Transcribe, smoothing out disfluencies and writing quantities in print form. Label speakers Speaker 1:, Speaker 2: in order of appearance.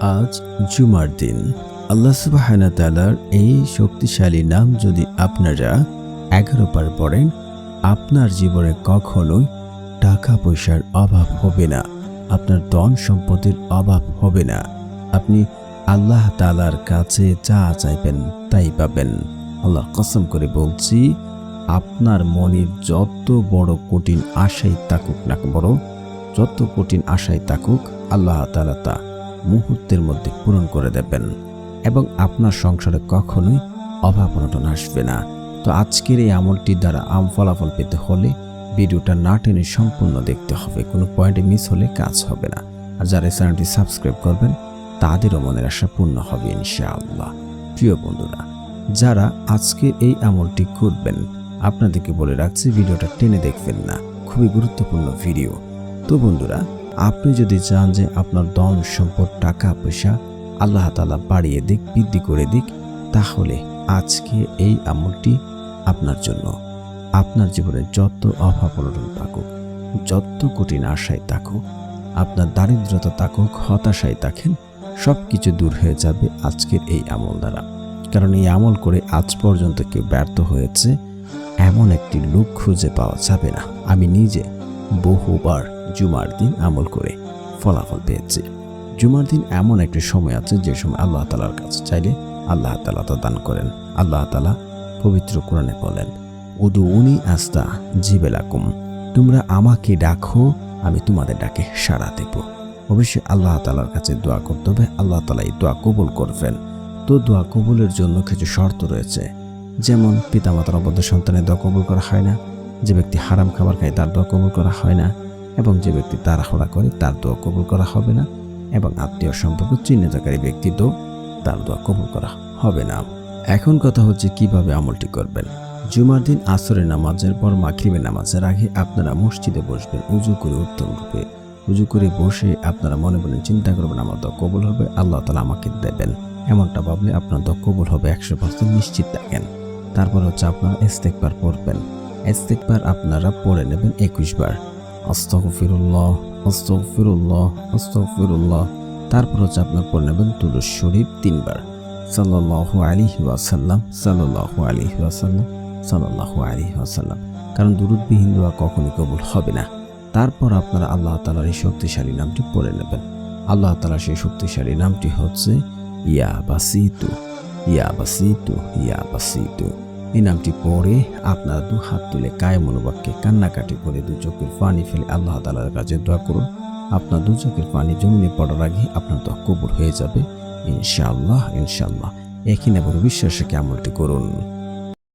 Speaker 1: আজ জুমার দিন। আল্লাহ সুবহানাহু ওয়া তাআলার এই শক্তিশালী নাম যদি আপনারা 11 বার পড়েন, আপনার জীবনে কখনোই টাকা পয়সার অভাব হবে না, আপনার ধন সম্পদের অভাব হবে না। আপনি আল্লাহ তাআলার কাছে যা চাইবেন তাই পাবেন। আল্লাহ কসম করে বলছি, আপনার মনের যত বড় কঠিন আশাই থাকুক না বড়, যত কঠিন আশাই থাকুক, আল্লাহ তাআলা তা মুহূর্তের মধ্যে পূরণ করে দেবেন এবং আপনার সংসারে কখনোই অভাব অনটন আসবে না। তো আজকের এই আমলটির দ্বারা ফলাফল পেতে হলে ভিডিওটা না টেনে সম্পূর্ণ দেখতে হবে, কোনো পয়েন্টে মিস হলে কাজ হবে না। আর যারা চ্যানেলটি সাবস্ক্রাইব করবেন তাদেরও মনের আশা পূর্ণ হবে ইনশাআল্লাহ। প্রিয় বন্ধুরা, যারা আজকের এই আমলটি করবেন, আপনাদেরকে বলে রাখছি ভিডিওটা টেনে দেখবেন না, খুবই গুরুত্বপূর্ণ ভিডিও। তো বন্ধুরা, আপনি যদি চান যে আপনার ধন সম্পদ টাকা পয়সা আল্লাহ তাআলা বাড়িয়ে দিক, বৃদ্ধি করে দিক, তাহলে আজকে এই আমলটি আপনার জন্য। আপনার জীবনে যত অভাব অনটন থাকুক, যত কঠিন আশায় থাকুক, আপনার দারিদ্রতা থাকুক, হতাশায় থাকেন, সব কিছু দূর হয়ে যাবে আজকের এই আমল দ্বারা। কারণ এই আমল করে আজ পর্যন্ত কেউ ব্যর্থ হয়েছে এমন একটি লোক খুঁজে পাওয়া যাবে না। আমি নিজে বহুবার জুমার দিন আমল করে ফলাফল পেয়েছি। জুমার দিন এমন একটি সময় আছে যে সময় আল্লাহ তাআলার কাছে চাইলে আল্লাহ তাআলা তা দান করেন। আল্লাহ তাআলা পবিত্র কোরআনে বলেন, উদুউনি আস্তাজিব লাকুম, তোমরা আমাকে ডাকো, আমি তোমাদের ডাকে সাড়া দেব। অবশ্যই আল্লাহ তাআলার কাছে দোয়া করতে হবে, আল্লাহ তাআলা এই দোয়া কবুল করবেন। তো দোয়া কবুলের জন্য কিছু শর্ত রয়েছে, যেমন পিতামাতার অবদ্ধ সন্তানের দোয়া কবুল করা হয় না, যে ব্যক্তি হারাম খাবার খায় তার দোয়া কবুল করা হয় না, এবং যে ব্যক্তি তাড়াহুড়া করে তার দোয়া কবুল করা হবে না, এবং আত্মীয় সম্পর্ক চিহ্নিতকারী ব্যক্তির তার দোয়া কবুল করা হবে না। এখন কথা হচ্ছে কিভাবে আমলটি করবেন। জুমার দিন আসরের নামাজের পর মাগরিবের নামাজের আগে আপনারা মসজিদে বসবেন, উজু করে উত্তম রূপে। উজু করে বসে আপনারা মনে মনে চিন্তা করবেন আমার দোয়া কবুল হবে, আল্লাহ তাআলা আমাকে দেবেন। এমনটা ভাবলে আপনার দোয়া কবুল হবে 100% নিশ্চিত থাকেন। তারপর হচ্ছে আপনারা ইস্তেগফার পড়বেন। ইস্তেগফার আপনারা পড়ে নেবেন 21 বার। আস্তাগফিরুল্লাহ, আস্তাগফিরুল্লাহ, আস্তাগফিরুল্লাহ। তারপর হচ্ছে আপনার পড়ে নেবেন দুরূদ শরীফ 3 বার। সাল্লাল্লাহু আলাইহি ওয়াসাল্লাম, সাল্লাল্লাহু আলাইহি ওয়াসাল্লাম, সাল্লাল্লাহু আলাইহি ওয়াসাল্লাম। কারণ দুরূদবিহীন দোয়া কখনই কবুল হবে না। তারপর আপনারা আল্লাহ তাআলার এই শক্তিশালী নামটি পড়ে নেবেন। আল্লাহ তাআলার সেই শক্তিশালী নামটি হচ্ছে ইয়া বাসিতু, ইয়া বাসিতু, ইয়া বাসিতু। এই নামটি পড়ে আপনারা 2 হাত তুলে কায়ে মনোবাক্যে কান্নাকাটি করে 2 চোখের পানি ফেলে আল্লাহ তাআলার কাছে দোয়া করুন। আপনার 2 চোখের পানি জমিনে পড়ার আগে আপনার দোয়া কবুল হয়ে যাবে ইনশাআল্লাহ, ইনশাআল্লাহ। একই না বড় বিশ্বাসে আমলটি করুন।